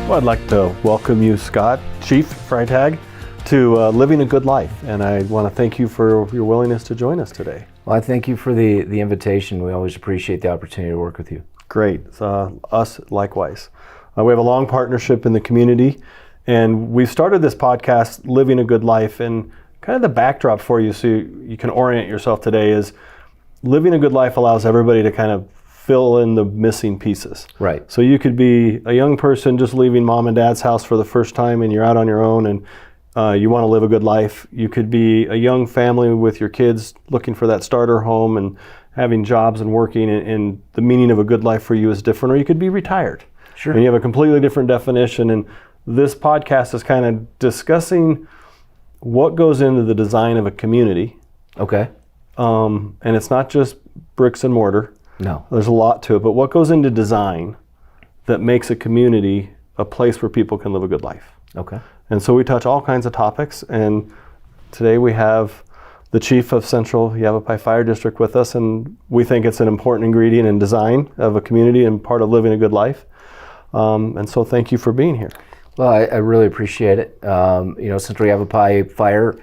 Well, I'd like to welcome you, Scott, Chief Freitag, to Living a Good Life. And I want to thank you for your willingness to join us today. Well, I thank you for the invitation. We always appreciate the opportunity to work with you. Great. Us likewise. We have a long partnership in the community, and we've started this podcast, Living a Good Life, and kind of the backdrop for you so you can orient yourself today is living a good life allows everybody to kind of fill in the missing pieces. Right. So you could be a young person just leaving mom and dad's house for the first time and you're out on your own and you want to live a good life. You could be a young family with your kids looking for that starter home and having jobs and working, and the meaning of a good life for you is different. Or you could be retired. Sure. And you have a completely different definition. And this podcast is kind of discussing what goes into the design of a community. Okay. And it's not just bricks and mortar. No. There's a lot to it, but what goes into design that makes a community a place where people can live a good life? Okay. And so we touch all kinds of topics, and today we have the chief of Central Yavapai Fire District with us, and we think it's an important ingredient in design of a community and part of living a good life. And so thank you for being here. Well, I really appreciate it. Central Yavapai Fire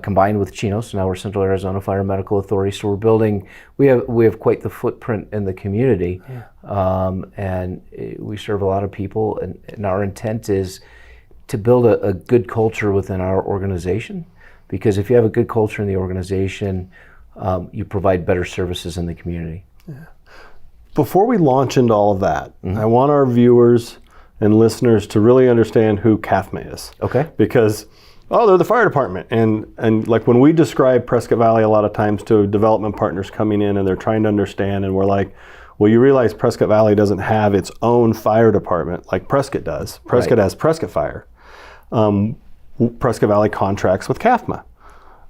combined with Chino, so now we're Central Arizona Fire Medical Authority. So we're building. We have quite the footprint in the community, and we serve a lot of people. And our intent is to build a good culture within our organization, because if you have a good culture in the organization, you provide better services in the community. Yeah. Before we launch into all of that, I want our viewers and listeners to really understand who CAFMA is. Okay. Because they're the fire department. And like when we describe Prescott Valley a lot of times to development partners coming in and they're trying to understand, and we're like, well, you realize Prescott Valley doesn't have its own fire department like Prescott does. Prescott has Prescott Fire. Prescott Valley contracts with CAFMA.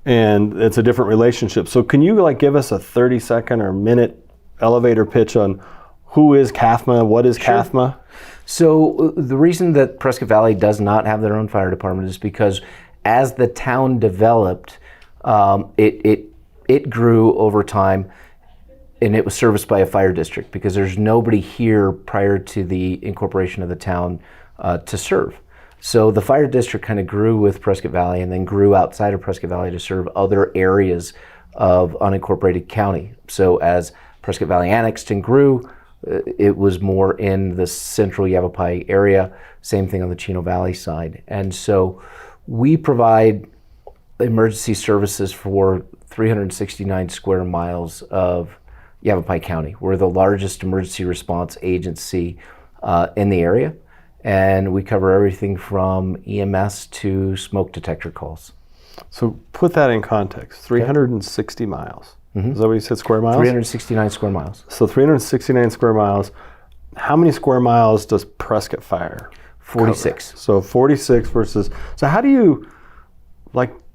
And it's a different relationship. So can you give us a 30-second or minute elevator pitch on who is CAFMA, what is CAFMA? So the reason that Prescott Valley does not have their own fire department is because as the town developed, it grew over time, and it was serviced by a fire district because there's nobody here prior to the incorporation of the town to serve. So the fire district kind of grew with Prescott Valley and then grew outside of Prescott Valley to serve other areas of unincorporated county. So as Prescott Valley annexed and grew, it was more in the central Yavapai area, same thing on the Chino Valley side. And so we provide emergency services for 369 square miles of Yavapai County. We're the largest emergency response agency in the area, and we cover everything from EMS to smoke detector calls. So put that in context, 360 miles. Is that what you said, square miles? 369 square miles. So 369 square miles. How many square miles does Prescott Fire 46. cover? So 46 versus, so how do you,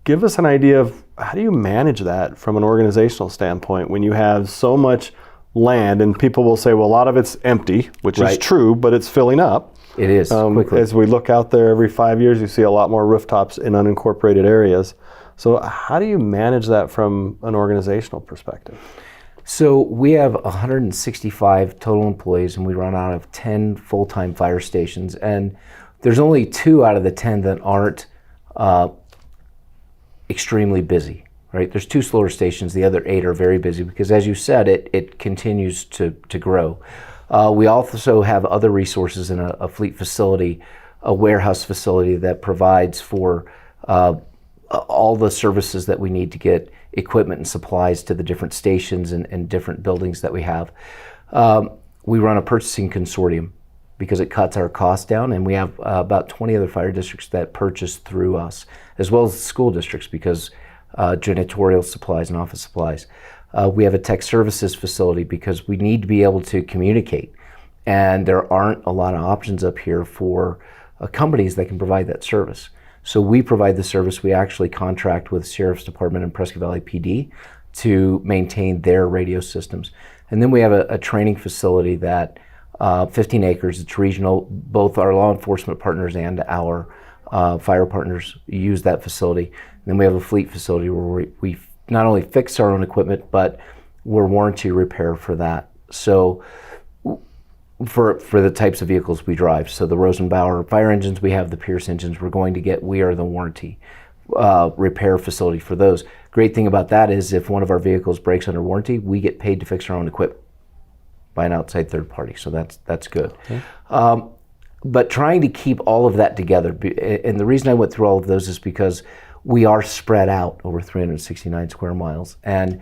give us an idea of how do you manage that from an organizational standpoint when you have so much land, and people will say, well, a lot of it's empty, which is true, but it's filling up. It is, quickly. As we look out there every 5 years, you see a lot more rooftops in unincorporated areas. So how do you manage that from an organizational perspective? So we have 165 total employees, and we run out of 10 full-time fire stations. And there's only 2 out of the 10 that aren't extremely busy, right? There's 2 slower stations. The other 8 are very busy because, as you said, it continues to grow. We also have other resources in a fleet facility, a warehouse facility that provides for all the services that we need to get equipment and supplies to the different stations and different buildings that we have. We run a purchasing consortium because it cuts our costs down, and we have about 20 other fire districts that purchase through us, as well as school districts because janitorial supplies and office supplies. We have a tech services facility because we need to be able to communicate, and there aren't a lot of options up here for companies that can provide that service. So we provide the service. We actually contract with Sheriff's Department and Prescott Valley PD to maintain their radio systems. And then we have a training facility that 15 acres, it's regional. Both our law enforcement partners and our fire partners use that facility. And then we have a fleet facility where we not only fix our own equipment, but we're warranty repair for that. So for the types of vehicles we drive. So the Rosenbauer fire engines, we have the Pierce engines. We are the warranty repair facility for those. Great thing about that is if one of our vehicles breaks under warranty, we get paid to fix our own equipment by an outside third party. So that's good. Okay. But trying to keep all of that together, and the reason I went through all of those is because we are spread out over 369 square miles. And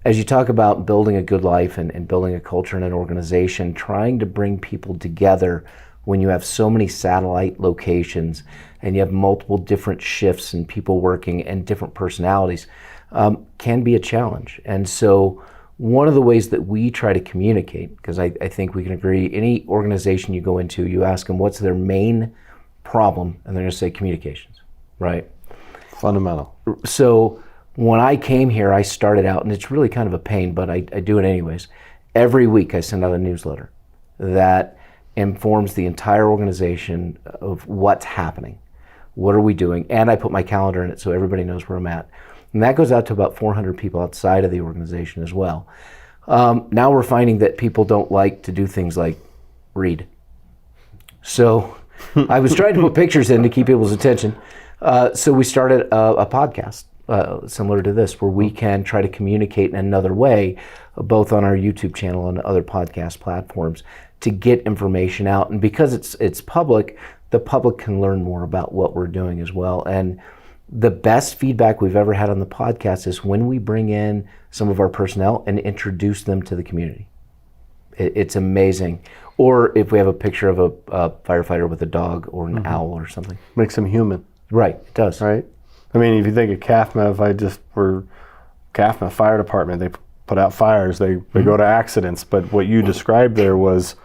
as you talk about building a good life and building a culture and an organization, trying to bring people together when you have so many satellite locations and you have multiple different shifts and people working and different personalities can be a challenge. And so one of the ways that we try to communicate, because I think we can agree, any organization you go into, you ask them what's their main problem, and they're going to say communications, right? Fundamental. So when I came here, I started out, and it's really kind of a pain, but I do it anyways. Every week I send out a newsletter that informs the entire organization of what's happening, what are we doing, and I put my calendar in it so everybody knows where I'm at. And that goes out to about 400 people outside of the organization as well. Now we're finding that people don't like to do things like read. So I was trying to put pictures in to keep people's attention. So we started a podcast similar to this, where we can try to communicate in another way, both on our YouTube channel and other podcast platforms, to get information out. And because it's public, the public can learn more about what we're doing as well. And the best feedback we've ever had on the podcast is when we bring in some of our personnel and introduce them to the community. It's amazing. Or if we have a picture of a firefighter with a dog or an owl or something. Makes them human. Right, it does. Right? I mean, if you think of CAFMA, CAFMA Fire Department, they put out fires, they go to accidents, but what you described there was,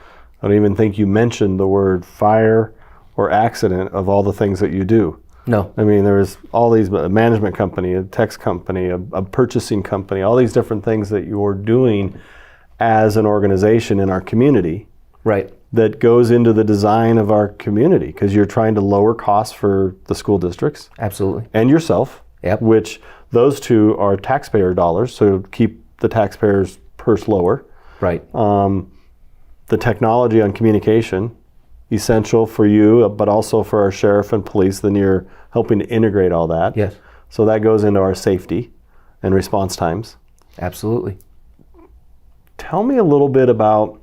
I don't even think you mentioned the word fire or accident of all the things that you do. No. I mean, there's all these, a management company, a tax company, a purchasing company, all these different things that you're doing as an organization in our community. Right. That goes into the design of our community, because you're trying to lower costs for the school districts. Absolutely. And yourself. Yep. Which those two are taxpayer dollars, so keep the taxpayers' purse lower. Right. The technology on communication, essential for you, but also for our sheriff and police, then you're helping to integrate all that. Yes. So that goes into our safety and response times. Absolutely. Tell me a little bit about,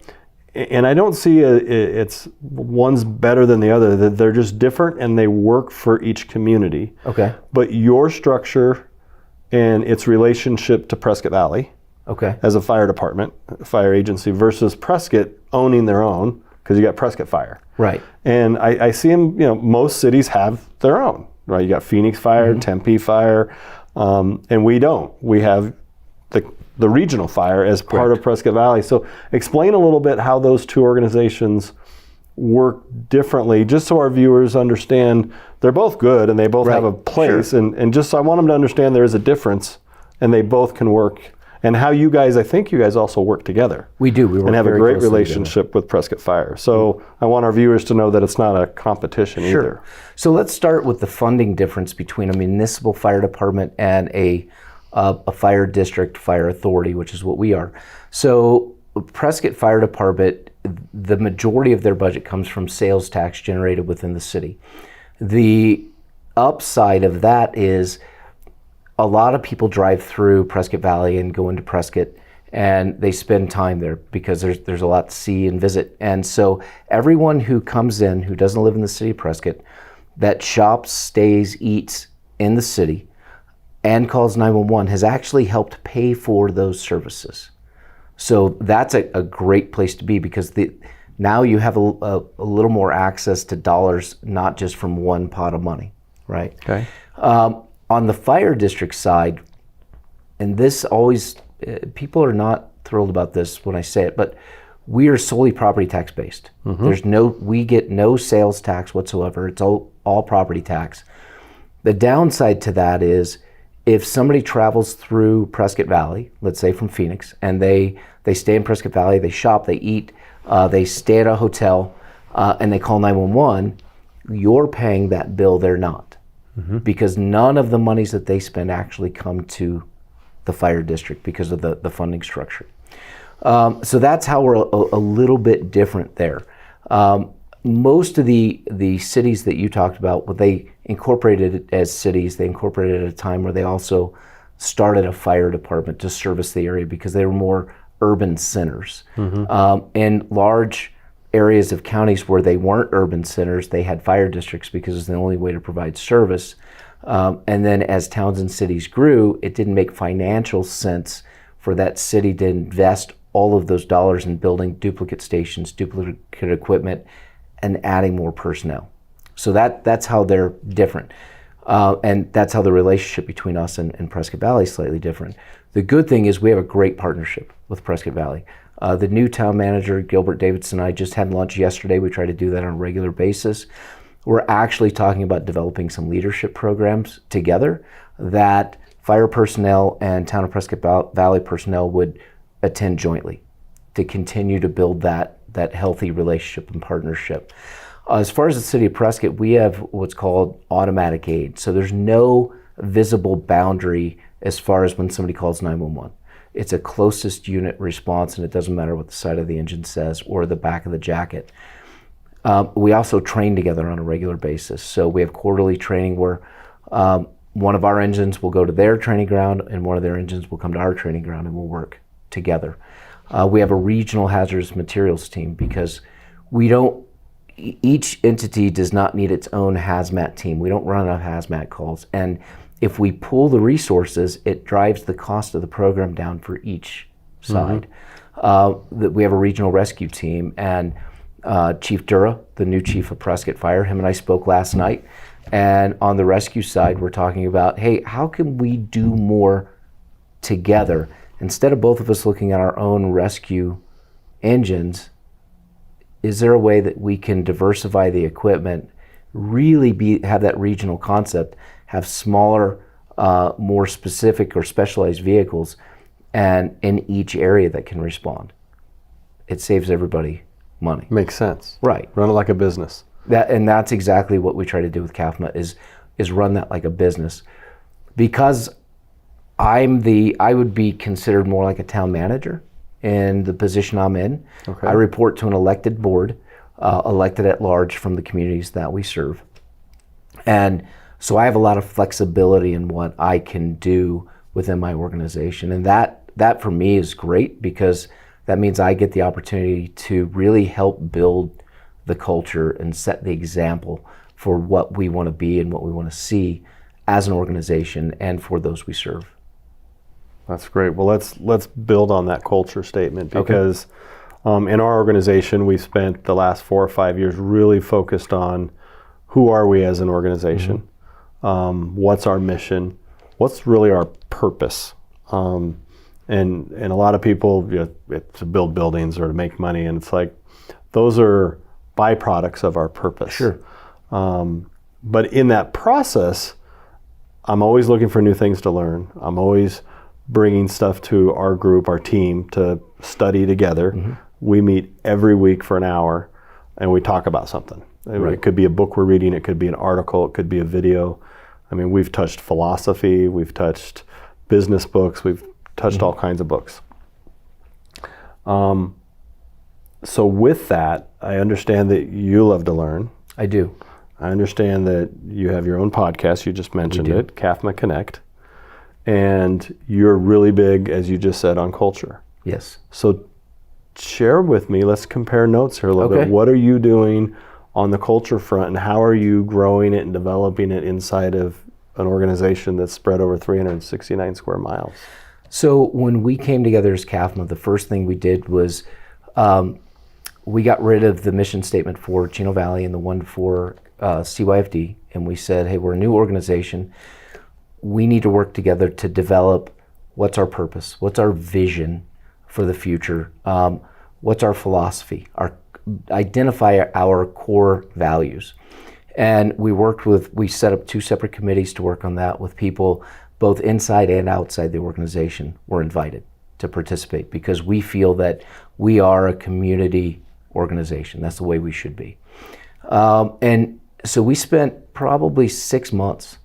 and I don't see it's one's better than the other, that they're just different and they work for each community. Okay. But your structure and its relationship to Prescott Valley, okay, as a fire department, fire agency, versus Prescott owning their own, because you got Prescott Fire. Right. And I see them, most cities have their own, right? You got Phoenix Fire, Tempe Fire, and we don't. We have the regional fire as part of Prescott Valley. So explain a little bit how those two organizations work differently, just so our viewers understand they're both good and they both have a place. Sure. And just so I want them to understand there is a difference and they both can work. And how you guys, I think you guys also work together. We do. We work and have a great closely relationship together with Prescott Fire. So I want our viewers to know that it's not a competition either. So let's start with the funding difference between a municipal fire department and a fire district fire authority, which is what we are. So Prescott Fire Department, the majority of their budget comes from sales tax generated within the city. The upside of that is a lot of people drive through Prescott Valley and go into Prescott, and they spend time there because there's a lot to see and visit. And so everyone who comes in who doesn't live in the city of Prescott, that shops, stays, eats in the city, and calls 911 has actually helped pay for those services. So that's a great place to be, because now you have a little more access to dollars, not just from one pot of money, right? Okay. On the fire district side, and this always, people are not thrilled about this when I say it, but we are solely property tax based. We get no sales tax whatsoever. It's all property tax. The downside to that is if somebody travels through Prescott Valley, let's say from Phoenix, and they stay in Prescott Valley, they shop, they eat, they stay at a hotel, and they call 911, you're paying that bill, they're not. Because none of the monies that they spend actually come to the fire district because of the funding structure. So that's how we're a little bit different there. Most of the cities that you talked about, what they incorporated it as cities, they incorporated at a time where they also started a fire department to service the area because they were more urban centers. In large areas of counties where they weren't urban centers, they had fire districts because it's the only way to provide service. And then as towns and cities grew, it didn't make financial sense for that city to invest all of those dollars in building duplicate stations, duplicate equipment, and adding more personnel. So that's how they're different. And that's how the relationship between us and Prescott Valley is slightly different. The good thing is we have a great partnership with Prescott Valley. The new town manager, Gilbert Davidson, and I just had lunch yesterday. We try to do that on a regular basis. We're actually talking about developing some leadership programs together that fire personnel and town of Prescott Valley personnel would attend jointly to continue to build that healthy relationship and partnership. As far as the city of Prescott, we have what's called automatic aid. So there's no visible boundary as far as when somebody calls 911. It's a closest unit response, and it doesn't matter what the side of the engine says or the back of the jacket. We also train together on a regular basis. So we have quarterly training where one of our engines will go to their training ground and one of their engines will come to our training ground, and we'll work together. We have a regional hazardous materials team because each entity does not need its own hazmat team. We don't run enough hazmat calls. And if we pool the resources, it drives the cost of the program down for each side. We have a regional rescue team, and Chief Dura, the new chief of Prescott Fire, him and I spoke last night. And on the rescue side, we're talking about, hey, how can we do more together? Instead of both of us looking at our own rescue engines, is there a way that we can diversify the equipment, really have that regional concept, have smaller, more specific or specialized vehicles and in each area that can respond? It saves everybody money. Makes sense. Right. Run it like a business. That's exactly what we try to do with CAFMA is run that like a business. Because I would be considered more like a town manager in the position I'm in. Okay. I report to an elected board, elected at large from the communities that we serve. And so I have a lot of flexibility in what I can do within my organization. And that for me is great because that means I get the opportunity to really help build the culture and set the example for what we want to be and what we want to see as an organization and for those we serve. That's great. Well, let's build on that culture statement because in our organization, we've spent the last 4 or 5 years really focused on who are we as an organization, what's our mission, what's really our purpose, and a lot of people, it's to build buildings or to make money, and it's like those are byproducts of our purpose. Sure. But in that process, I'm always looking for new things to learn. I'm always bringing stuff to our group, our team, to study together. We meet every week for an hour, and we talk about something. Right. It could be a book we're reading, it could be an article, it could be a video. I mean, we've touched philosophy, we've touched business books, we've touched all kinds of books. So with that, I understand that you love to learn. I do. I understand that you have your own podcast, you just mentioned it, CAFMA Connect. And you're really big, as you just said, on culture. Yes. So share with me, let's compare notes here a little bit. What are you doing on the culture front, and how are you growing it and developing it inside of an organization that's spread over 369 square miles? So when we came together as CAFMA, the first thing we did was we got rid of the mission statement for Chino Valley and the one for CYFD, and we said, hey, we're a new organization. We need to work together to develop what's our purpose, what's our vision for the future, what's our philosophy, identify our core values. And we set up 2 separate committees to work on that with people both inside and outside the organization were invited to participate because we feel that we are a community organization. That's the way we should be. And so we spent probably 6 months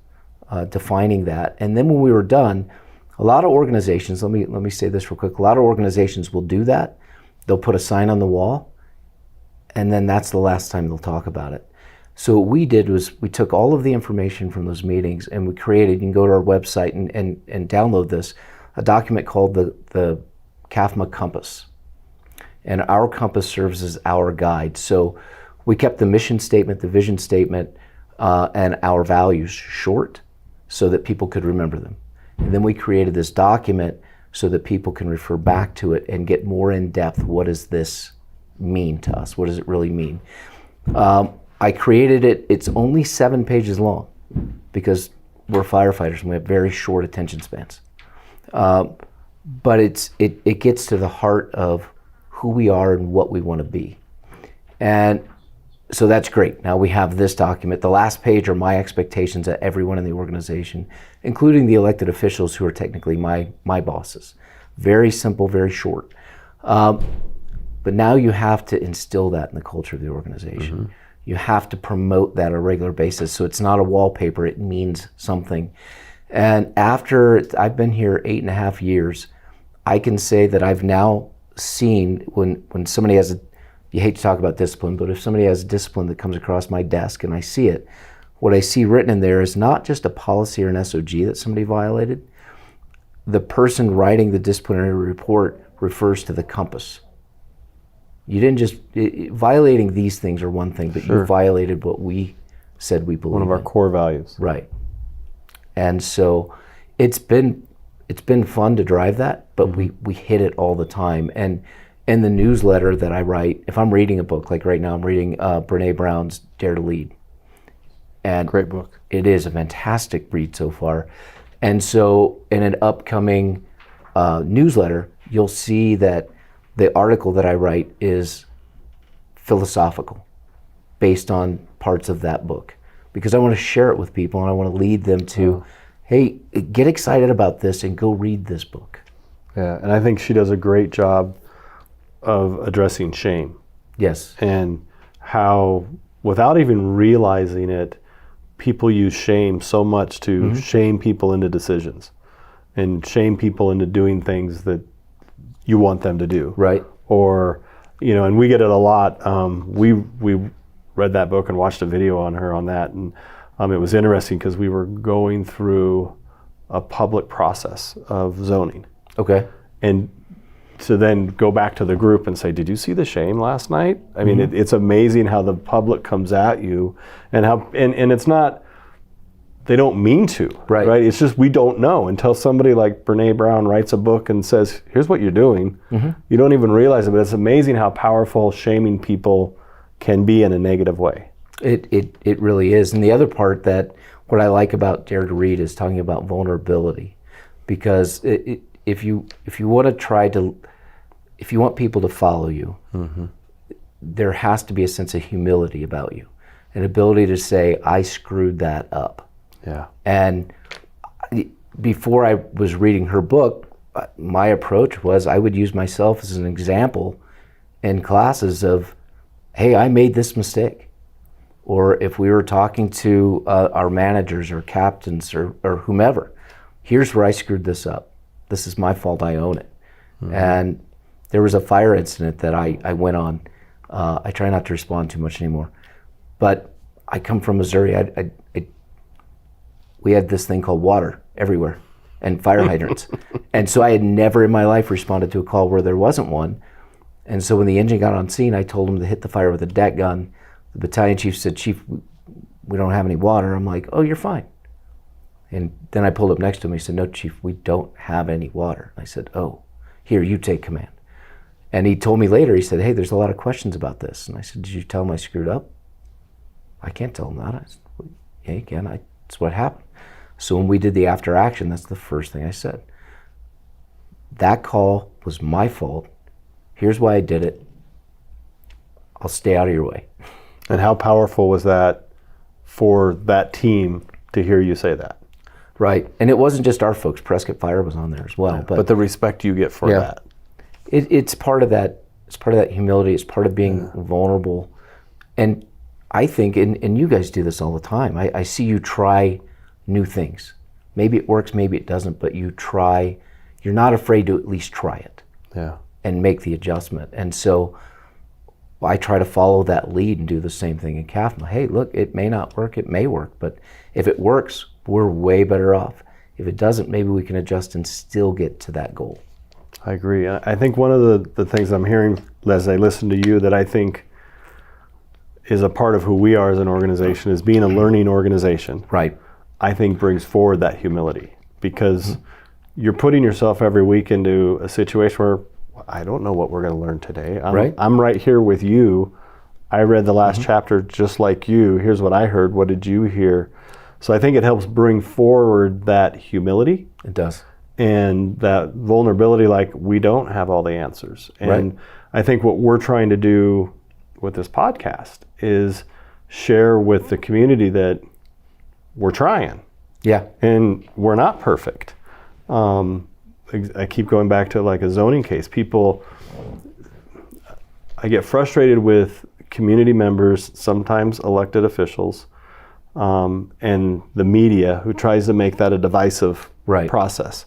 defining that. And then when we were done, A lot of organizations, let me say this real quick, a lot of organizations will do that. They'll put a sign on the wall, and then that's the last time they'll talk about it. So what we did was we took all of the information from those meetings and we created, you can go to our website and download this, a document called the CAFMA Compass. And our compass serves as our guide. So we kept the mission statement, the vision statement, and our values short so that people could remember them. And then we created this document so that people can refer back to it and get more in depth. What does this mean to us? What does it really mean? I created it, it's only 7 pages long because we're firefighters and we have very short attention spans. But it gets to the heart of who we are and what we want to be. And so that's great. Now we have this document. The last page are my expectations of everyone in the organization, including the elected officials who are technically my bosses. Very simple, very short. But now you have to instill that in the culture of the organization. Mm-hmm. You have to promote that on a regular basis. So it's not a wallpaper, it means something. And after I've been here 8.5 years, I can say that I've now seen when somebody has you hate to talk about discipline, but if somebody has a discipline that comes across my desk and I see it, what I see written in there is not just a policy or an SOG that somebody violated. The person writing the disciplinary report refers to the compass. You didn't just, violating these things are one thing, but Sure. you violated what we said we believe One of our in. core values. Right. And so it's been fun to drive that, but we hit it all the time. And in the newsletter that I write, if I'm reading a book, like right now I'm reading Brene Brown's Dare to Lead. And Great book. it is a fantastic read so far. And so in an upcoming newsletter, you'll see that the article that I write is philosophical, based on parts of that book, because I want to share it with people and I want to lead them to, hey, get excited about this and go read this book. Yeah, and I think she does a great job of addressing shame. Yes. And how, without even realizing it, people use shame so much to shame people into decisions and shame people into doing things that you want them to do. Right. Or, and we get it a lot. We read that book and watched a video on her on that. And it was interesting because we were going through a public process of zoning. Okay. And to then go back to the group and say, did you see the shame last night? I mean, it's amazing how the public comes at you and how, and it's not, they don't mean to, right? It's just, we don't know until somebody like Brene Brown writes a book and says, here's what you're doing. You don't even realize it, but it's amazing how powerful shaming people can be in a negative way. It really is. And the other part that, what I like about Dare to Read is talking about vulnerability, because if you want to try to, if you want people to follow you, there has to be a sense of humility about you, an ability to say, I screwed that up. Yeah. And before I was reading her book, my approach was I would use myself as an example in classes of, hey, I made this mistake. Or if we were talking to our managers or captains or whomever, here's where I screwed this up. This is my fault, I own it. And there was a fire incident that I went on. I try not to respond too much anymore. But I come from Missouri. We had this thing called water everywhere and fire hydrants. And so I had never in my life responded to a call where there wasn't one. And so when the engine got on scene, I told him to hit the fire with a deck gun. The battalion chief said, Chief, we don't have any water. I'm like, oh, you're fine. And then I pulled up next to him. He said, no, Chief, we don't have any water. I said, oh, here, you take command. And he told me later, he said, hey, there's a lot of questions about this. And I said, did you tell him I screwed up? I can't tell him that. I said, well, yeah, you can. That's what happened. So when we did the after action, that's the first thing I said. That call was my fault. Here's why I did it. I'll stay out of your way. And how powerful was that for that team to hear you say that? Right. And it wasn't just our folks. Prescott Fire was on there as well. Yeah, but the respect you get for that. It's part of that. It's part of that humility. It's part of being vulnerable. And I think, and you guys do this all the time, I see you try new things. maybe it works, maybe it doesn't, but you try, you're not afraid to at least try it and make the adjustment. And so I try to follow that lead and do the same thing in CAFMA. Hey, look, it may not work, it may work, but if it works, we're way better off. If it doesn't, maybe we can adjust and still get to that goal. I agree. I think one of the things I'm hearing as I listen to you that I think is a part of who we are as an organization is being a learning organization. Right. I think brings forward that humility, because you're putting yourself every week into a situation where I don't know what we're going to learn today. I'm right here with you. I read the last chapter just like you. Here's what I heard. What did you hear? So I think it helps bring forward that humility. It does. And that vulnerability, like we don't have all the answers. And I think what we're trying to do with this podcast is share with the community that we're trying. Yeah. And we're not perfect. I keep going back to like a zoning case. I get frustrated with community members, sometimes elected officials, and the media who tries to make that a divisive process.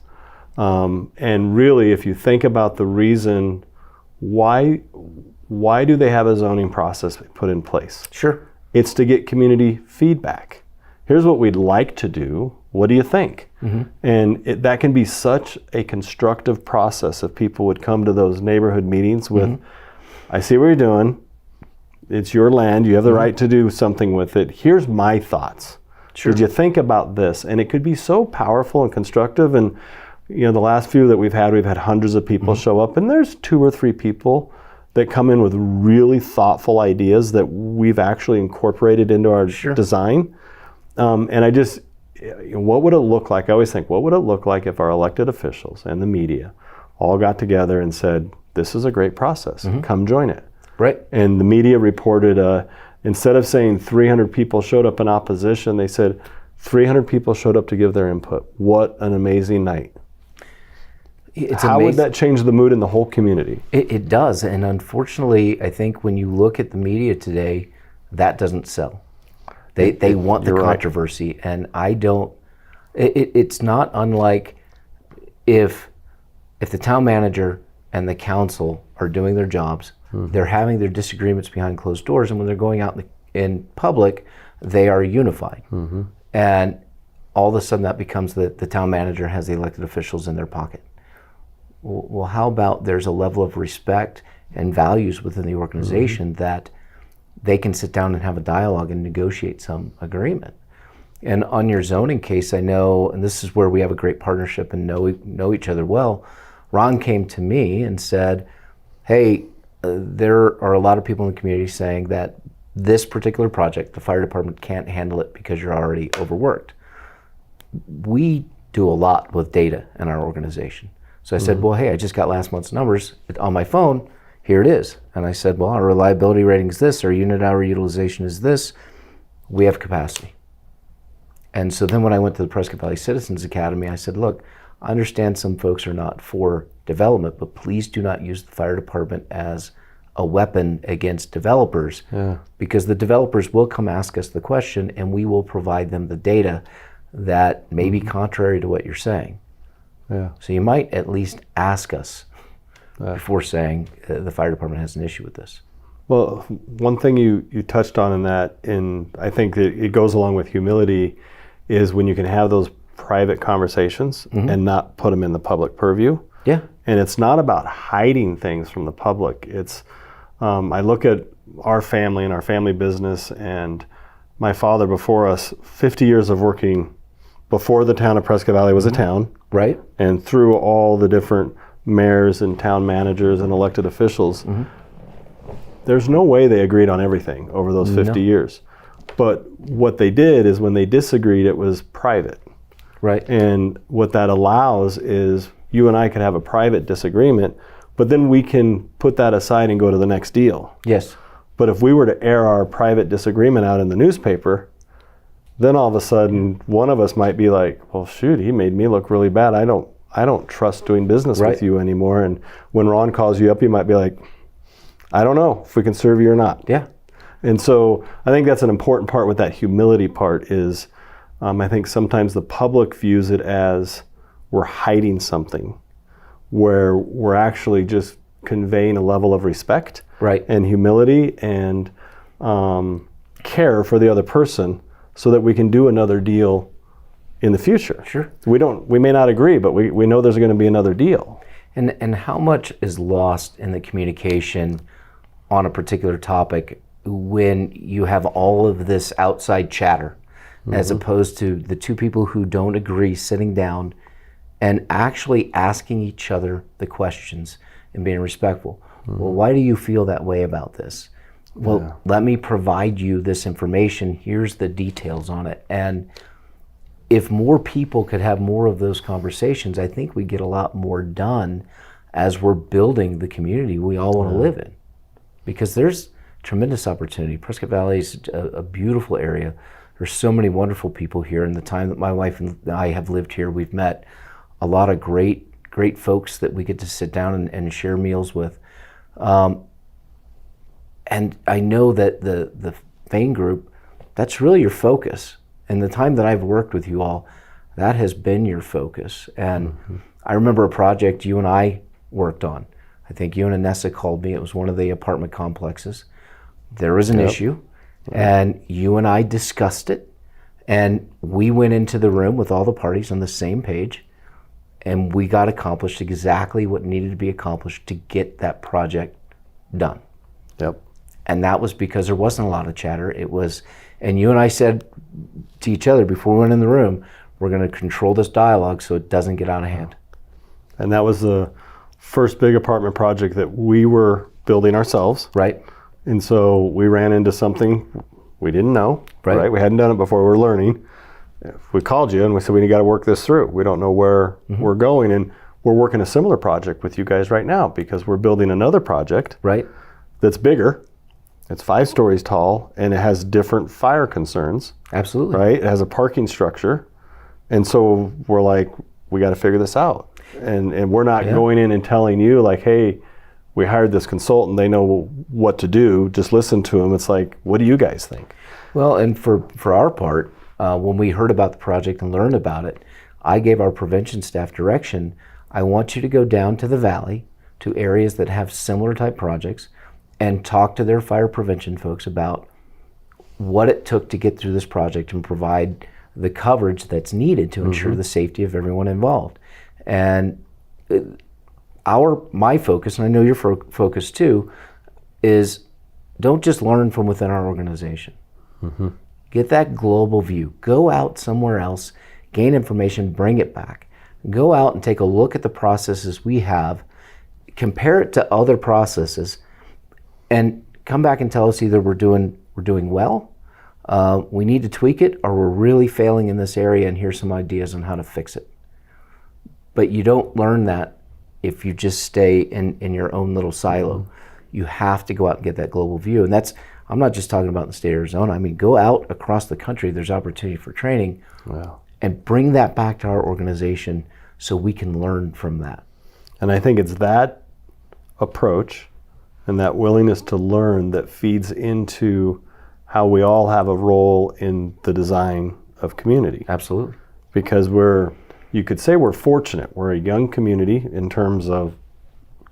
And really, if you think about the reason why do they have a zoning process put in place? Sure. It's to get community feedback. Here's what we'd like to do. What do you think? And that can be such a constructive process if people would come to those neighborhood meetings with, I see what you're doing. It's your land. You have the right to do something with it. Here's my thoughts. Sure. Did you think about this? And it could be so powerful and constructive. And the last few that we've had hundreds of people show up, and there's 2 or 3 people that come in with really thoughtful ideas that we've actually incorporated into our design. And I just, what would it look like? I always think, what would it look like if our elected officials and the media all got together and said, this is a great process, come join it. Right. And the media reported, instead of saying 300 people showed up in opposition, they said 300 people showed up to give their input. What an amazing night. How would that change the mood in the whole community? It does. And unfortunately, I think when you look at the media today, that doesn't sell. They want the controversy. Right. And I don't, it's not unlike if the town manager and the council are doing their jobs, they're having their disagreements behind closed doors, and when they're going out in public, they are unified. And all of a sudden that becomes the town manager has the elected officials in their pocket. Well, how about there's a level of respect and values within the organization that they can sit down and have a dialogue and negotiate some agreement. And on your zoning case, I know, and this is where we have a great partnership and know each other well, Ron came to me and said, hey, there are a lot of people in the community saying that this particular project, the fire department can't handle it because you're already overworked. We do a lot with data in our organization. So I said, well, hey, I just got last month's numbers on my phone. Here it is. And I said, well, our reliability rating is this, our unit hour utilization is this. We have capacity. And so then when I went to the Prescott Valley Citizens Academy, I said, look, I understand some folks are not for development, but please do not use the fire department as a weapon against developers, because the developers will come ask us the question and we will provide them the data that may be contrary to what you're saying. So you might at least ask us before saying the fire department has an issue with this. Well, one thing you touched on in that, and I think that it goes along with humility, is when you can have those private conversations and not put them in the public purview. Yeah. And it's not about hiding things from the public. It's, I look at our family and our family business, and my father before us, 50 years of working before the town of Prescott Valley was a town. Right. And through all the different mayors and town managers and elected officials, there's no way they agreed on everything over those 50 years. But what they did is when they disagreed, it was private. Right. And what that allows is you and I could have a private disagreement, but then we can put that aside and go to the next deal. Yes. But if we were to air our private disagreement out in the newspaper, then all of a sudden one of us might be like, well, shoot, he made me look really bad. I don't trust doing business with you anymore. And when Ron calls you up, you might be like, I don't know if we can serve you or not. Yeah. And so I think that's an important part with that humility part is I think sometimes the public views it as we're hiding something, where we're actually just conveying a level of respect Right. and humility and care for the other person so that we can do another deal in the future. Sure. We may not agree, but we know there's going to be another deal. And how much is lost in the communication on a particular topic when you have all of this outside chatter, as opposed to the two people who don't agree sitting down and actually asking each other the questions and being respectful. Well, why do you feel that way about this? Well, let me provide you this information. Here's the details on it. And if more people could have more of those conversations, I think we get a lot more done as we're building the community we all want to live in. Because there's tremendous opportunity. Prescott Valley is a beautiful area. There's so many wonderful people here. In the time that my wife and I have lived here, we've met a lot of great folks that we get to sit down and share meals with. And I know that the Fain group, that's really your focus. And the time that I've worked with you all, that has been your focus. And I remember a project you and I worked on. I think you and Anessa called me. It was one of the apartment complexes. There was an issue, and you and I discussed it. And we went into the room with all the parties on the same page, and we got accomplished exactly what needed to be accomplished to get that project done. Yep. And that was because there wasn't a lot of chatter. It was, and you and I said to each other before we went in the room, we're going to control this dialogue so it doesn't get out of hand. And that was the first big apartment project that we were building ourselves. Right. And so we ran into something we didn't know, right? We hadn't done it before, we were learning. We called you and we said, we got to work this through. We don't know where we're going. And we're working a similar project with you guys right now because we're building another project that's bigger. It's 5 stories tall and it has different fire concerns. Absolutely. Right? It has a parking structure. And so we're like, we got to figure this out. And we're not going in and telling you like, hey, we hired this consultant, they know what to do, just listen to them. It's like, what do you guys think? Well, and for our part, when we heard about the project and learned about it, I gave our prevention staff direction. I want you to go down to the valley, to areas that have similar type projects, and talk to their fire prevention folks about what it took to get through this project and provide the coverage that's needed to ensure the safety of everyone involved. And my focus, and I know your focus too, is don't just learn from within our organization. Get that global view. Go out somewhere else, gain information, bring it back. Go out and take a look at the processes we have, compare it to other processes, and come back and tell us either we're doing well, we need to tweak it, or we're really failing in this area and here's some ideas on how to fix it. But you don't learn that if you just stay in your own little silo. You have to go out and get that global view. And that's, I'm not just talking about in the state of Arizona. I mean, go out across the country. There's opportunity for training. And bring that back to our organization so we can learn from that. And I think it's that approach and that willingness to learn that feeds into how we all have a role in the design of community. Absolutely. Because you could say we're fortunate. We're a young community in terms of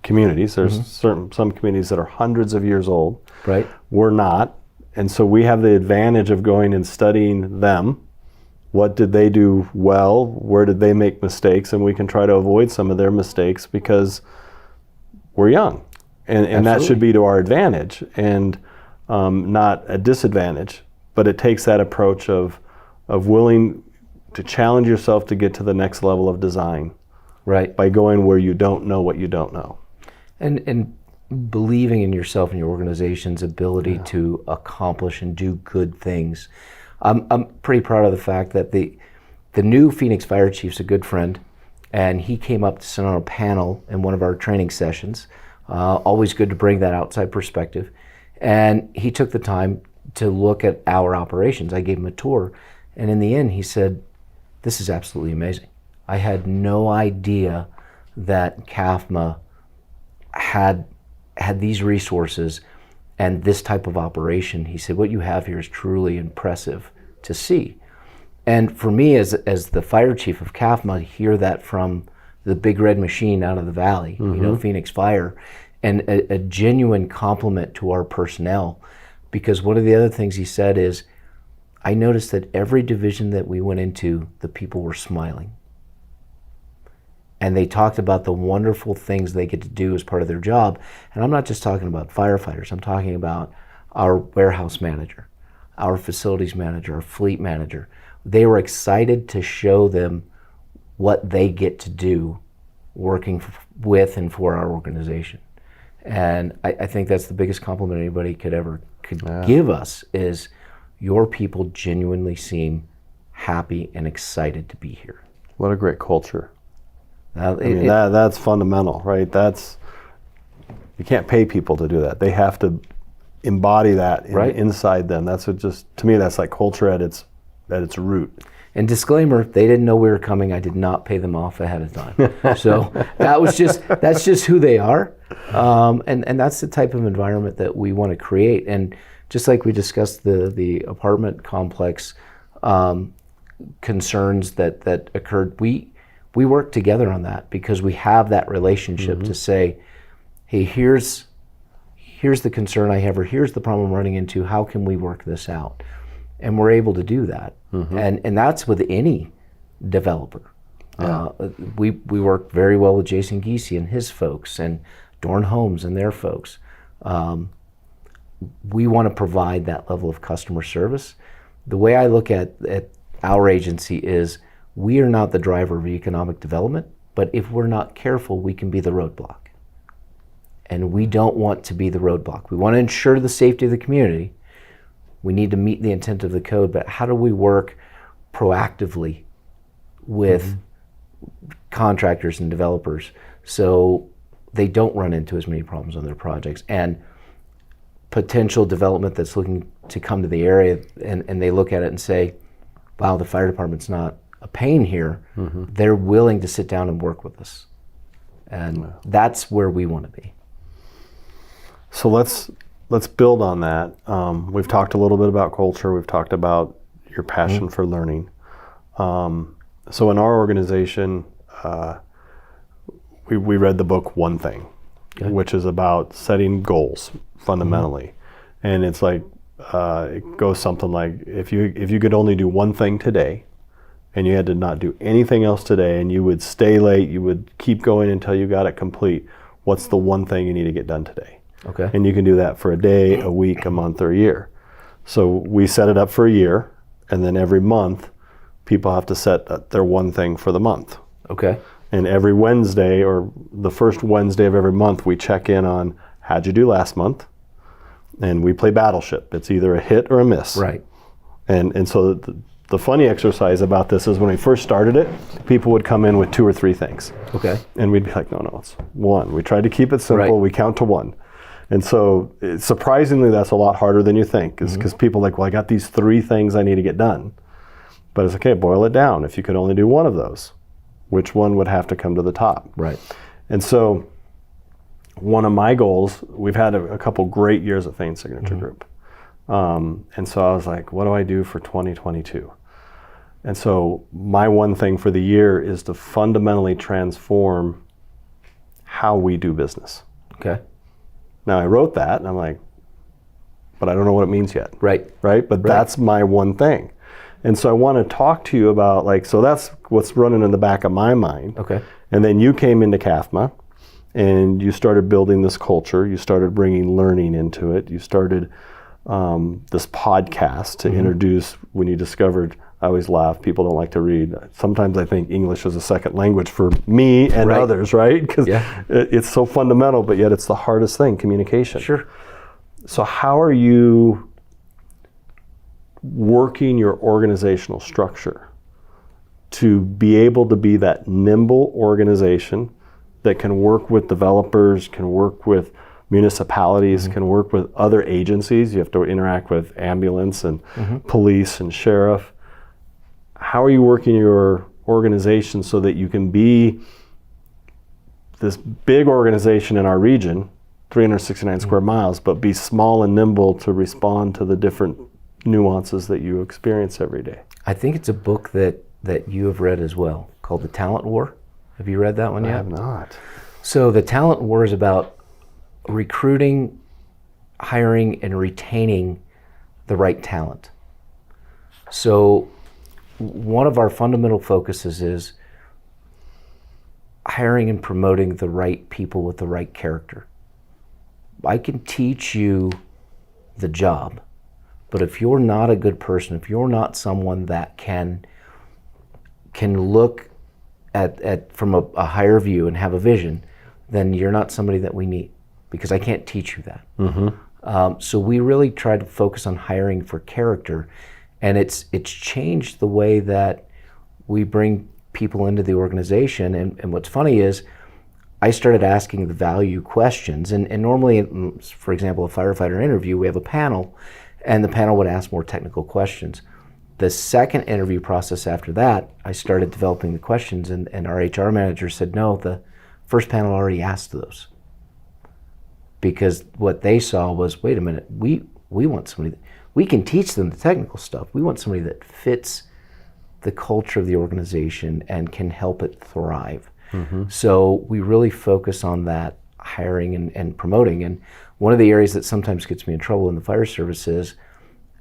communities. There's some communities that are hundreds of years old. Right. We're not. And so we have the advantage of going and studying them. What did they do well? Where did they make mistakes? And we can try to avoid some of their mistakes because we're young. And that should be to our advantage and not a disadvantage. But it takes that approach of willing to challenge yourself to get to the next level of design. Right. By going where you don't know what you don't know. And believing in yourself and your organization's ability to accomplish and do good things. I'm pretty proud of the fact that the new Phoenix Fire Chief's a good friend, and he came up to sit on a panel in one of our training sessions. Always good to bring that outside perspective. And he took the time to look at our operations. I gave him a tour, and in the end he said, "This is absolutely amazing. I had no idea that CAFMA had these resources and this type of operation." He said, "What you have here is truly impressive to see." And for me, as the fire chief of CAFMA, to hear that from the big red machine out of the valley, Phoenix Fire, and a genuine compliment to our personnel, because one of the other things he said is, I noticed that every division that we went into, the people were smiling. And they talked about the wonderful things they get to do as part of their job. And I'm not just talking about firefighters, I'm talking about our warehouse manager, our facilities manager, our fleet manager. They were excited to show them what they get to do working with and for our organization. And I think that's the biggest compliment anybody could give us, is your people genuinely seem happy and excited to be here. What a great culture. That's fundamental, right? You can't pay people to do that. They have to embody that inside them. That's what to me, that's like culture at its root. And disclaimer, they didn't know we were coming. I did not pay them off ahead of time. So that's just who they are. And that's the type of environment that we want to create. And just like we discussed the apartment complex concerns that occurred, we work together on that because we have that relationship to say, hey, here's the concern I have, or here's the problem I'm running into. How can we work this out? And we're able to do that. And that's with any developer. Yeah. We work very well with Jason Giese and his folks, and Dorn Homes and their folks. We want to provide that level of customer service. The way I look at our agency is, we are not the driver of economic development, but if we're not careful, we can be the roadblock. And we don't want to be the roadblock. We want to ensure the safety of the community. We need to meet the intent of the code, but how do we work proactively with contractors and developers so they don't run into as many problems on their projects? And potential development that's looking to come to the area, and they look at it and say, wow, the fire department's not a pain here. They're willing to sit down and work with us. And that's where we want to be. So let's build on that. We've talked a little bit about culture. We've talked about your passion for learning. So in our organization, we read the book One Thing, which is about setting goals fundamentally. And it's like, it goes something like, if you could only do one thing today, and you had to not do anything else today, and you would stay late, you would keep going until you got it complete, what's the one thing you need to get done today? Okay. And you can do that for a day, a week, a month, or a year. So we set it up for a year, and then every month, people have to set their one thing for the month. Okay. And every Wednesday, or the first Wednesday of every month, we check in on, how'd you do last month? And we play Battleship. It's either a hit or a miss. Right. And so the funny exercise about this is, when we first started it, people would come in with 2 or 3 things. Okay. And we'd be like, no, it's one. We tried to keep it simple. Right. We count to 1. And so surprisingly, that's a lot harder than you think, is because people are like, well, I got these 3 things I need to get done. But it's okay, boil it down. If you could only do one of those, which one would have to come to the top? Right. And so one of my goals, we've had a couple great years at Fain Signature Group. And so I was like, what do I do for 2022? And so my one thing for the year is to fundamentally transform how we do business. Okay. Now I wrote that and I'm like, but I don't know what it means yet. Right. Right? But that's my one thing. And so I want to talk to you about, like, so that's what's running in the back of my mind. Okay. And then you came into CAFMA and you started building this culture. You started bringing learning into it. You started this podcast to introduce, when you discovered, I always laugh, people don't like to read. Sometimes I think English is a second language for me and others, right? Because it's so fundamental, but yet it's the hardest thing, communication. Sure. So how are you working your organizational structure to be able to be that nimble organization that can work with developers, can work with municipalities, can work with other agencies? You have to interact with ambulance and police and sheriff. How are you working your organization so that you can be this big organization in our region, 369 square miles, but be small and nimble to respond to the different nuances that you experience every day. I think it's a book that you have read as well, called The Talent War. Have you read that one yet? I have not. So The Talent War is about recruiting, hiring, and retaining the right talent. So one of our fundamental focuses is hiring and promoting the right people with the right character. I can teach you the job, but if you're not a good person, if you're not someone that can look at from a higher view and have a vision, then you're not somebody that we need, because I can't teach you that. So we really try to focus on hiring for character, and it's changed the way that we bring people into the organization. And what's funny is I started asking the value questions, and normally, for example, a firefighter interview, we have a panel, and the panel would ask more technical questions. The second interview process after that, I started developing the questions, and our HR manager said, no, the first panel already asked those. Because what they saw was, wait a minute, we want somebody we can teach them the technical stuff. We want somebody that fits the culture of the organization and can help it thrive. So we really focus on that hiring and promoting. And one of the areas that sometimes gets me in trouble in the fire service is,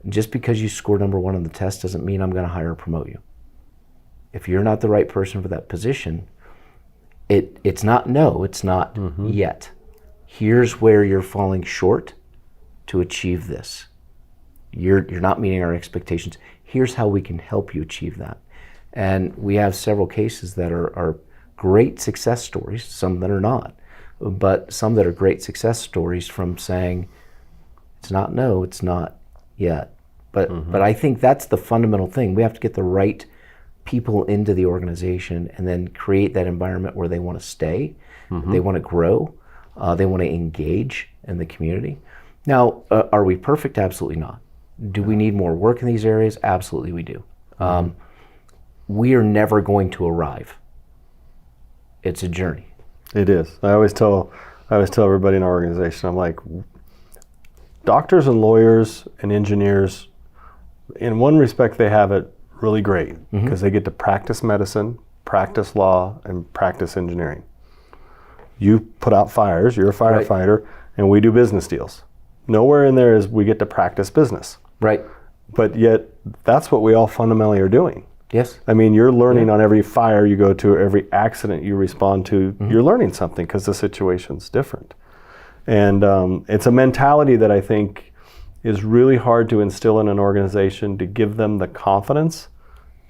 just because you score number one on the test doesn't mean I'm going to hire or promote you. If you're not the right person for that position, it's not no, it's not yet. Here's where you're falling short to achieve this. You're not meeting our expectations. Here's how we can help you achieve that. And we have several cases that are great success stories, some that are not, but some that are great success stories from saying, it's not no, it's not yet. But I think that's the fundamental thing. We have to get the right people into the organization and then create that environment where they want to stay, they want to grow, they want to engage in the community. Now, are we perfect? Absolutely not. Do we need more work in these areas? Absolutely we do. We are never going to arrive. It's a journey. It is. I always tell everybody in our organization, I'm like, doctors and lawyers and engineers, in one respect, they have it really great because they get to practice medicine, practice law, and practice engineering. You put out fires, you're a firefighter, and we do business deals. Nowhere in there is we get to practice business. Right. But yet, that's what we all fundamentally are doing. Yes. I mean, you're learning on every fire you go to, every accident you respond to, you're learning something because the situation's different. And it's a mentality that I think is really hard to instill in an organization, to give them the confidence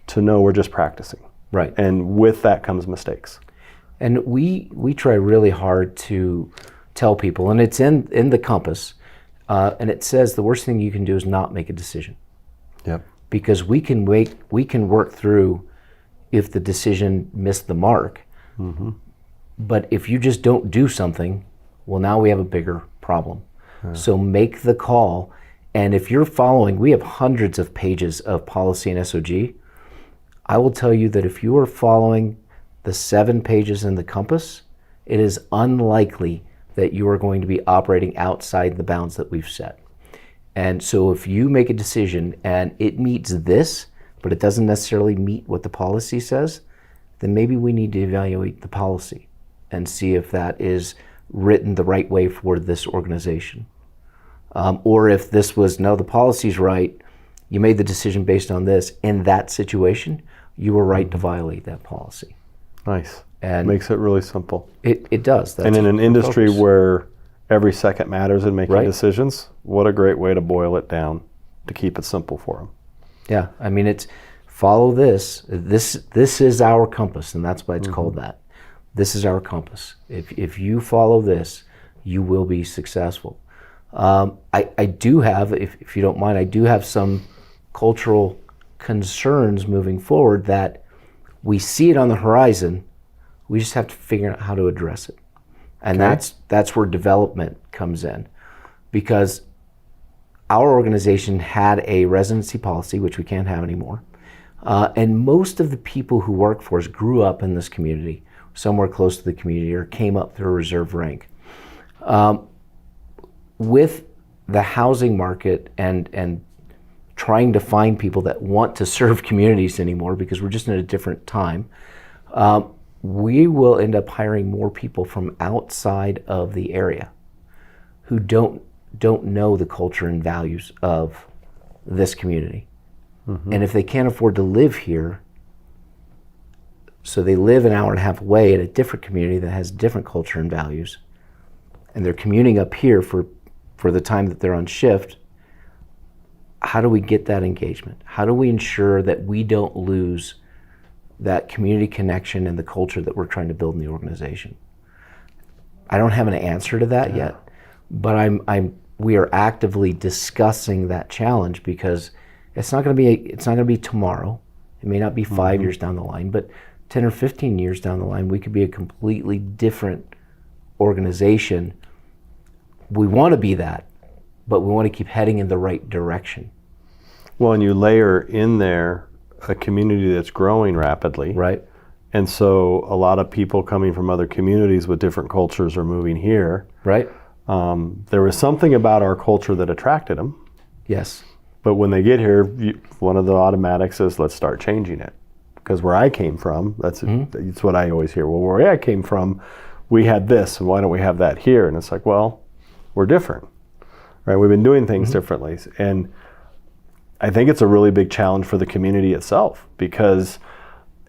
to know we're just practicing. Right. And with that comes mistakes. And we try really hard to tell people, and it's in the compass, and it says the worst thing you can do is not make a decision. Yep. Because we can work through if the decision missed the mark. But if you just don't do something, well, now we have a bigger problem. So make the call. And if you're following, we have hundreds of pages of policy and SOG. I will tell you that if you are following the 7 pages in the compass, it is unlikely that you are going to be operating outside the bounds that we've set. And so if you make a decision and it meets this, but it doesn't necessarily meet what the policy says, then maybe we need to evaluate the policy and see if that is written the right way for this organization. Or if this was, no, the policy's right, you made the decision based on this, in that situation, you were right to violate that policy. Nice. And makes it really simple. It does. That's and in an industry focus. where every second matters in making Right. decisions, what a great way to boil it down to keep it simple for them. Yeah, I mean, it's follow this. This is our compass, and that's why it's called that. This is our compass. If you follow this, you will be successful. I do have, if you don't mind, I do have some cultural concerns moving forward that we see it on the horizon. We just have to figure out how to address it. And that's where development comes in, because our organization had a residency policy, which we can't have anymore. And most of the people who work for us grew up in this community, somewhere close to the community, or came up through a reserve rank. With the housing market and trying to find people that want to serve communities anymore because we're just in a different time. We will end up hiring more people from outside of the area who don't know the culture and values of this community. And if they can't afford to live here, so they live an hour and a half away at a different community that has different culture and values, and they're commuting up here for the time that they're on shift, how do we get that engagement? How do we ensure that we don't lose that community connection and the culture that we're trying to build in the organization? I don't have an answer to that yet, but we are actively discussing that challenge because it's not going to be tomorrow. It may not be 5 years down the line, but 10 or 15 years down the line, we could be a completely different organization. We want to be that, but we want to keep heading in the right direction. Well, and you layer in there a community that's growing rapidly. Right. And so a lot of people coming from other communities with different cultures are moving here. Right. There was something about our culture that attracted them. Yes. But when they get here, one of the automatics is let's start changing it. Because where I came from, that's what I always hear. Well, where I came from, we had this, and why don't we have that here? And it's like, well, we're different, right? We've been doing things differently. And I think it's a really big challenge for the community itself, because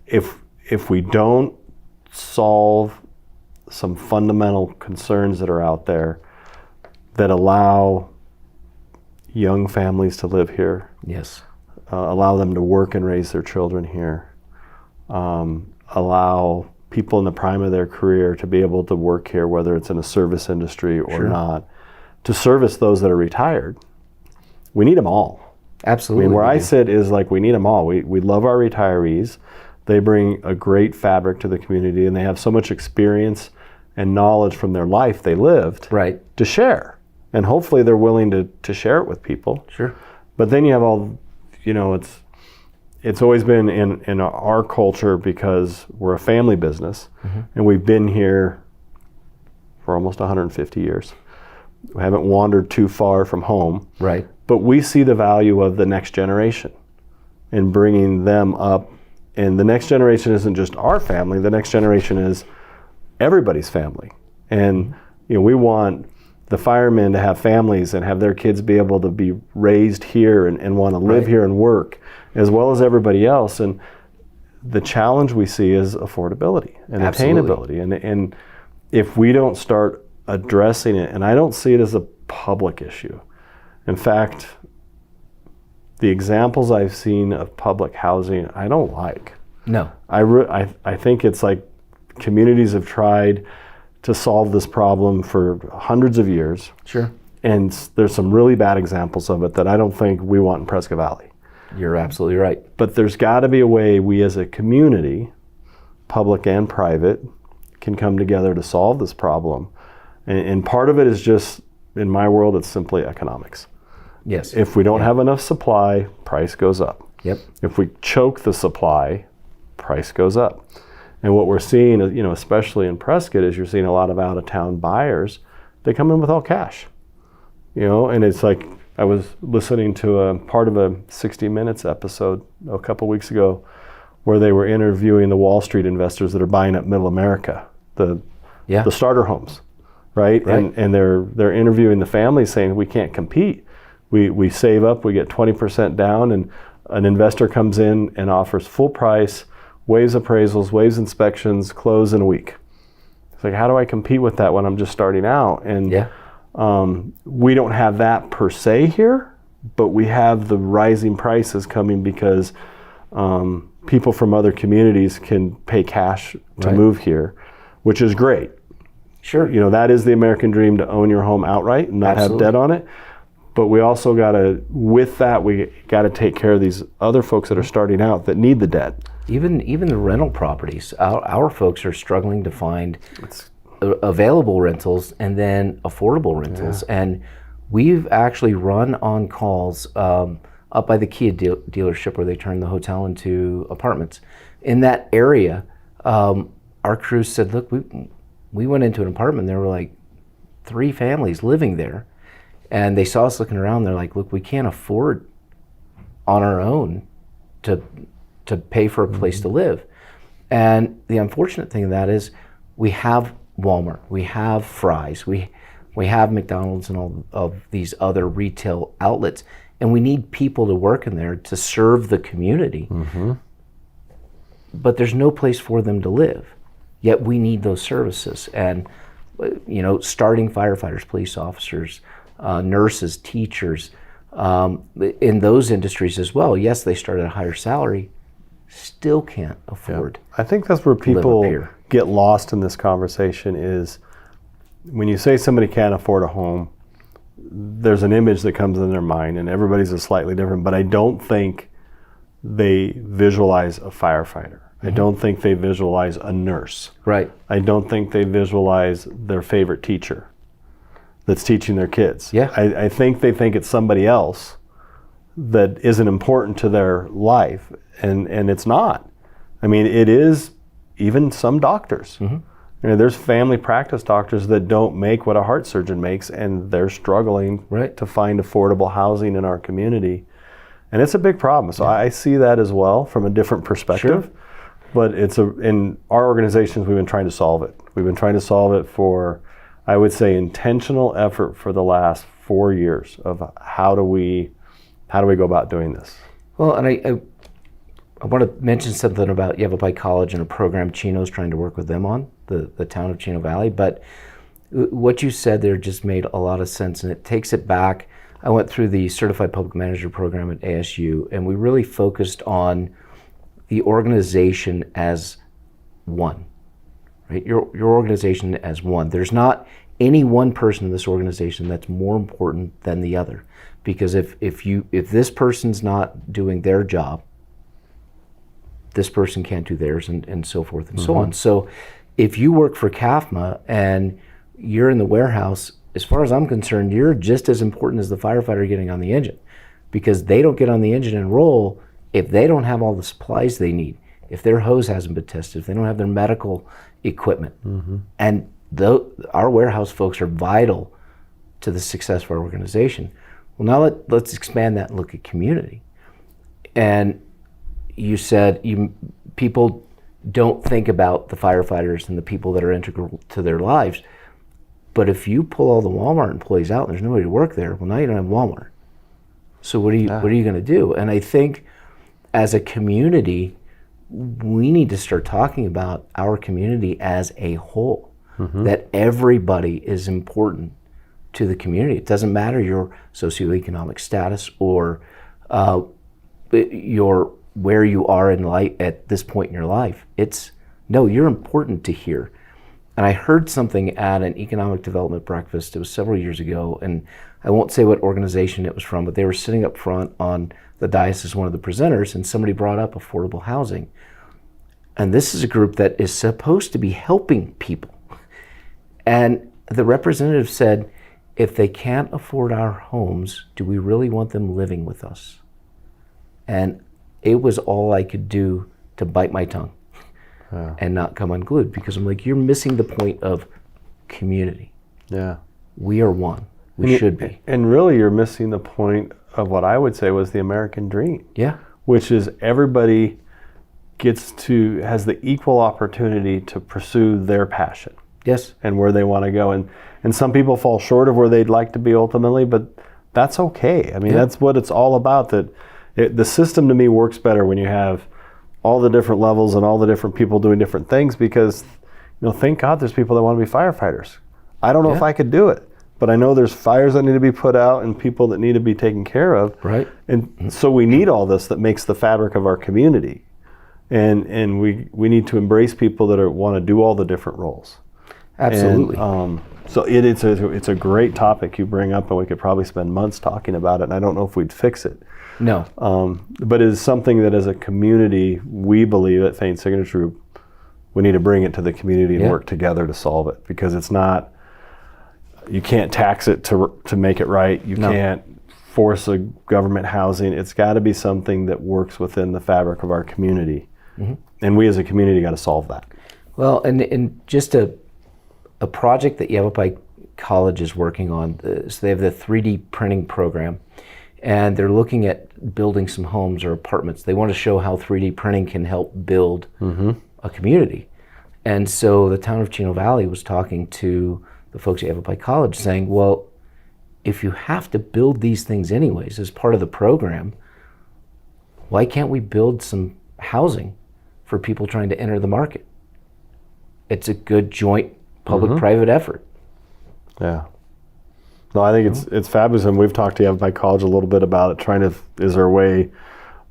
if we don't solve some fundamental concerns that are out there that allow young families to live here, Yes. Allow them to work and raise their children here, allow people in the prime of their career to be able to work here, whether it's in a service industry or not, to service those that are retired. We need them all. Absolutely. I mean, where I sit is like we need them all. We love our retirees. They bring a great fabric to the community, and they have so much experience and knowledge from their life they lived to share. And hopefully they're willing to share it with people. Sure. But then you have all, it's always been in our culture, because we're a family business, and we've been here for almost 150 years. We haven't wandered too far from home. Right. But we see the value of the next generation and bringing them up. And the next generation isn't just our family. The next generation is everybody's family. And we want the firemen to have families and have their kids be able to be raised here and want to live here and work, as well as everybody else. And the challenge we see is affordability and attainability. And if we don't start addressing it, and I don't see it as a public issue. In fact, the examples I've seen of public housing, I don't like. No. I think it's like communities have tried to solve this problem for hundreds of years. Sure. And there's some really bad examples of it that I don't think we want in Prescott Valley. You're absolutely right. But there's got to be a way we as a community, public and private, can come together to solve this problem. And part of it is just, in my world, it's simply economics. Yes. If we don't have enough supply, price goes up. Yep. If we choke the supply, price goes up. And what we're seeing, especially in Prescott, is you're seeing a lot of out-of-town buyers. They come in with all cash. And it's like, I was listening to a part of a 60 Minutes episode a couple weeks ago where they were interviewing the Wall Street investors that are buying up Middle America, the starter homes, right? And they're interviewing the families saying, we can't compete. We save up, we get 20% down, and an investor comes in and offers full price, waives appraisals, waives inspections, close in a week. It's like, how do I compete with that when I'm just starting out? And we don't have that per se here, but we have the rising prices coming because people from other communities can pay cash to move here, which is great. Sure. That is the American dream, to own your home outright and not have debt on it. But we also got to, with that, we got to take care of these other folks that are starting out that need the debt. Even the rental properties, our folks are struggling to find available rentals and then affordable rentals. And we've actually run on calls up by the Kia dealership where they turn the hotel into apartments. In that area, our crew said, look, we went into an apartment, there were like 3 families living there. And they saw us looking around, they're like, look, we can't afford on our own to pay for a place to live. And the unfortunate thing of that is we have Walmart, we have Fry's, we have McDonald's and all of these other retail outlets, and we need people to work in there to serve the community. But there's no place for them to live. Yet we need those services. And starting firefighters, police officers, nurses, teachers, in those industries as well. Yes, they start at a higher salary, still can't afford. I think that's where people get lost in this conversation is when you say somebody can't afford a home, there's an image that comes in their mind, and everybody's is slightly different, but I don't think they visualize a firefighter. I don't think they visualize a nurse. Right. I don't think they visualize their favorite teacher that's teaching their kids. Yeah. I think they think it's somebody else that isn't important to their life, and it's not. I mean, it is even some doctors. There's family practice doctors that don't make what a heart surgeon makes, and they're struggling to find affordable housing in our community. And it's a big problem. So I see that as well from a different perspective. Sure. But in our organizations, we've been trying to solve it. We've been trying to solve it for, I would say, intentional effort for the last 4 years of how do we go about doing this. Well, and I want to mention something about Yavapai College and a program Chino's trying to work with them on, the town of Chino Valley. But what you said there just made a lot of sense, and it takes it back. I went through the Certified Public Manager program at ASU, and we really focused on the organization as one, right? Your organization as one. There's not any one person in this organization that's more important than the other, because if this person's not doing their job, this person can't do theirs, and so forth and so on. So if you work for CAFMA and you're in the warehouse, as far as I'm concerned, you're just as important as the firefighter getting on the engine, because they don't get on the engine and roll if they don't have all the supplies they need, if their hose hasn't been tested, if they don't have their medical equipment. And our warehouse folks are vital to the success of our organization. Well, now let's expand that and look at community. And you said people don't think about the firefighters and the people that are integral to their lives. But if you pull all the Walmart employees out and there's nobody to work there, well, now you don't have Walmart. So what are you going to do? And I think as a community, we need to start talking about our community as a whole, that everybody is important to the community. It doesn't matter your socioeconomic status or where you are in life at this point in your life. You're important to here. And I heard something at an economic development breakfast, it was several years ago, and I won't say what organization it was from, but they were sitting up front on the dais as one of the presenters, and somebody brought up affordable housing. And this is a group that is supposed to be helping people. And the representative said, if they can't afford our homes, do we really want them living with us? And it was all I could do to bite my tongue and not come unglued, because I'm like, you're missing the point of community. Yeah. We are one. We should be. And really, you're missing the point of what I would say was the American dream. Yeah. Which is everybody has the equal opportunity to pursue their passion. Yes. And where they want to go. And some people fall short of where they'd like to be ultimately, but that's okay. I mean, that's what it's all about. The system to me works better when you have all the different levels and all the different people doing different things, because thank God there's people that want to be firefighters. I don't know if I could do it, but I know there's fires that need to be put out and people that need to be taken care of. Right. And so we need all this that makes the fabric of our community. And we need to embrace people that want to do all the different roles. Absolutely. And, so it's a great topic you bring up, and we could probably spend months talking about it, and I don't know if we'd fix it. No. But it is something that as a community, we believe at Fain Signature Group, we need to bring it to the community and work together to solve it, because it's not, you can't tax it to make it right. You can't force a government housing. It's got to be something that works within the fabric of our community. And we as a community got to solve that. Well, and just a project that Yavapai College is working on, so they have the 3D printing program, and they're looking at building some homes or apartments. They want to show how 3D printing can help build a community. And so the town of Chino Valley was talking to the folks at Yavapai College saying, well, if you have to build these things anyways as part of the program, why can't we build some housing for people trying to enter the market? It's a good joint public-private effort. Yeah. No, I think it's fabulous, and we've talked to Yavapai College a little bit about it, trying to, is there a way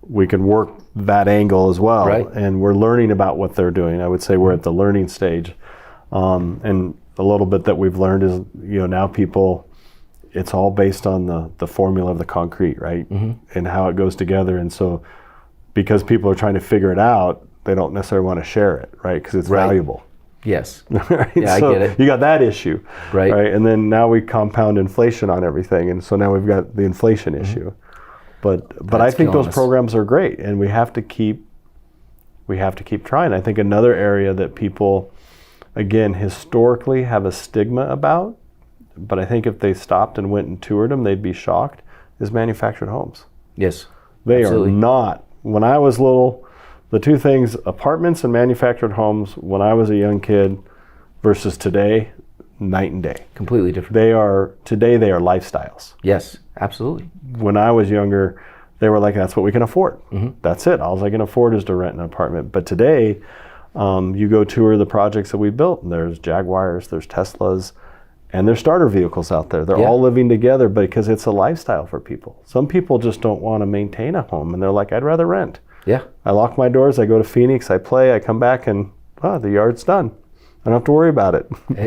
we can work that angle as well? Right. And we're learning about what they're doing. I would say we're at the learning stage. And a little bit that we've learned is, now people, it's all based on the formula of the concrete, right? And how it goes together. And so because people are trying to figure it out, they don't necessarily want to share it, right? Because it's valuable. Yes. Right? Yeah, So I get it. you got that issue, Right. And then now we compound inflation on everything, and so now we've got the inflation issue. But I think those programs are great, and we have to keep trying. I think another area that people, again, historically have a stigma about, but I think if they stopped and went and toured them, they'd be shocked, is manufactured homes. Yes. They Absolutely. are not. When I was little, the two things, apartments and manufactured homes, when I was a young kid versus today, night and day. Completely different. Today they are lifestyles. Yes, absolutely. When I was younger, they were like, that's what we can afford. That's it. All I can afford is to rent an apartment. But today, you go tour the projects that we built, and there's Jaguars, there's Teslas, and there's starter vehicles out there. They're all living together because it's a lifestyle for people. Some people just don't want to maintain a home, and they're like, I'd rather rent. Yeah. I lock my doors, I go to Phoenix, I play, I come back, and the yard's done. I don't have to worry about it.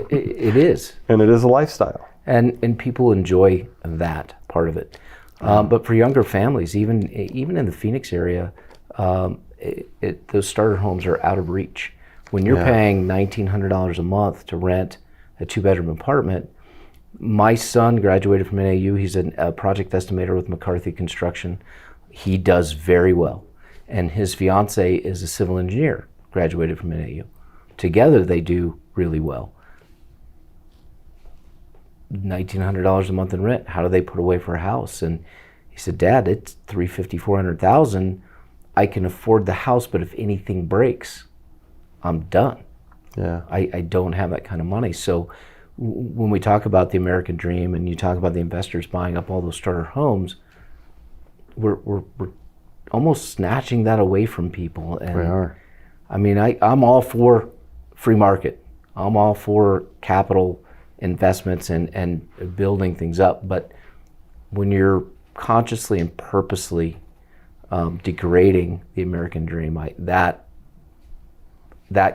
It is. And it is a lifestyle. And people enjoy that part of it. But for younger families, even in the Phoenix area, those starter homes are out of reach. When you're paying $1,900 a month to rent a 2-bedroom apartment, my son graduated from NAU. He's a project estimator with McCarthy Construction. He does very well. And his fiance is a civil engineer, graduated from NAU. Together they do really well. $1,900 a month in rent. How do they put away for a house? And he said, Dad, it's $350,000, $400,000. I can afford the house, but if anything breaks, I'm done. Yeah. I don't have that kind of money. So when we talk about the American dream and you talk about the investors buying up all those starter homes, we're almost snatching that away from people. And We are. I mean, I'm all for free market. I'm all for capital investments and building things up. But when you're consciously and purposely degrading the American dream, that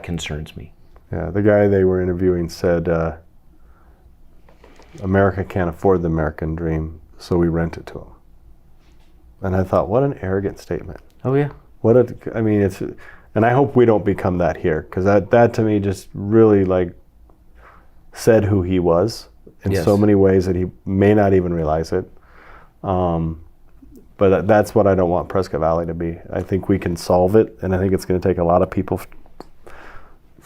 concerns me. Yeah, the guy they were interviewing said, America can't afford the American dream, so we rent it to them. And I thought, what an arrogant statement. Oh yeah. It's, and I hope we don't become that here, because that to me just really said who he was in so many ways that he may not even realize it. But that's what I don't want Prescott Valley to be. I think we can solve it, and I think it's going to take a lot of people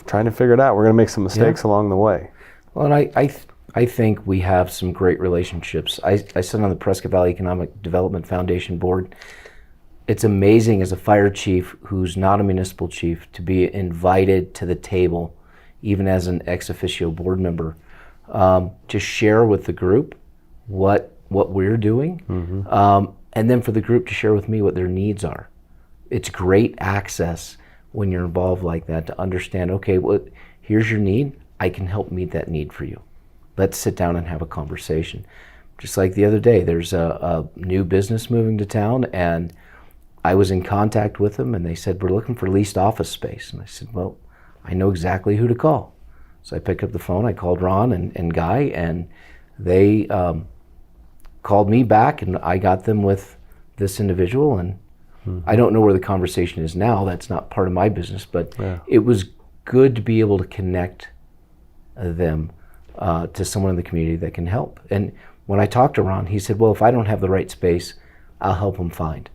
trying to figure it out. We're going to make some mistakes along the way. Well, and I think we have some great relationships. I sit on the Prescott Valley Economic Development Foundation board. It's amazing as a fire chief who's not a municipal chief to be invited to the table, even as an ex officio board member, to share with the group what we're doing, and then for the group to share with me what their needs are. It's great access when you're involved like that to understand, okay, here's your need, I can help meet that need for you. Let's sit down and have a conversation. Just like the other day, there's a new business moving to town, and I was in contact with them, and they said, we're looking for leased office space. And I said, well, I know exactly who to call. So I picked up the phone, I called Ron and Guy, and they called me back, and I got them with this individual, and I don't know where the conversation is now. That's not part of my business, but it was good to be able to connect them to someone in the community that can help. And when I talked to Ron, he said, well, if I don't have the right space, I'll help them find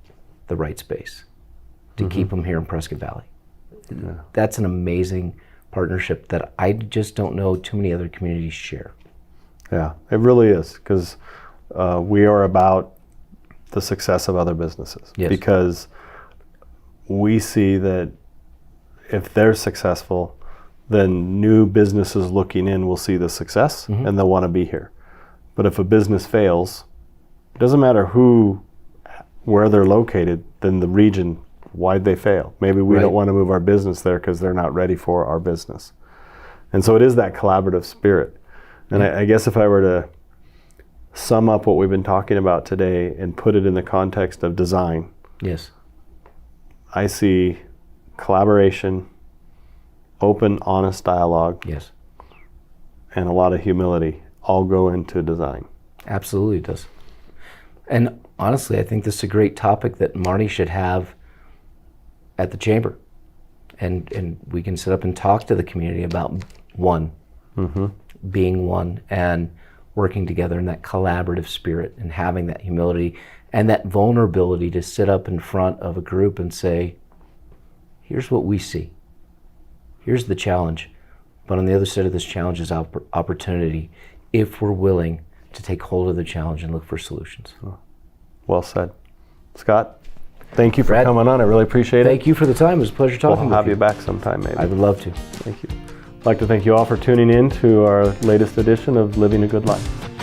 the right space to keep them here in Prescott Valley. That's an amazing partnership that I just don't know too many other communities share. Yeah, it really is, because we are about the success of other businesses. Yes. Because we see that if they're successful, then new businesses looking in will see the success and they'll want to be here. But if a business fails, it doesn't matter where they're located, then the region, why'd they fail? Maybe we don't want to move our business there because they're not ready for our business. And so it is that collaborative spirit. And I guess if I were to sum up what we've been talking about today and put it in the context of design, Yes. I see collaboration, open, honest dialogue, Yes. and a lot of humility all go into design. Absolutely it does. And honestly, I think this is a great topic that Marty should have at the chamber. And we can sit up and talk to the community about being one and working together in that collaborative spirit and having that humility and that vulnerability to sit up in front of a group and say, here's what we see. Here's the challenge. But on the other side of this challenge is opportunity if we're willing to take hold of the challenge and look for solutions. Well said. Scott, thank you for Brad, coming on. I really appreciate it. Thank you for the time. It was a pleasure talking We'll have with you back sometime maybe. I would love to. Thank you. I'd like to thank you all for tuning in to our latest edition of Living a Good Life.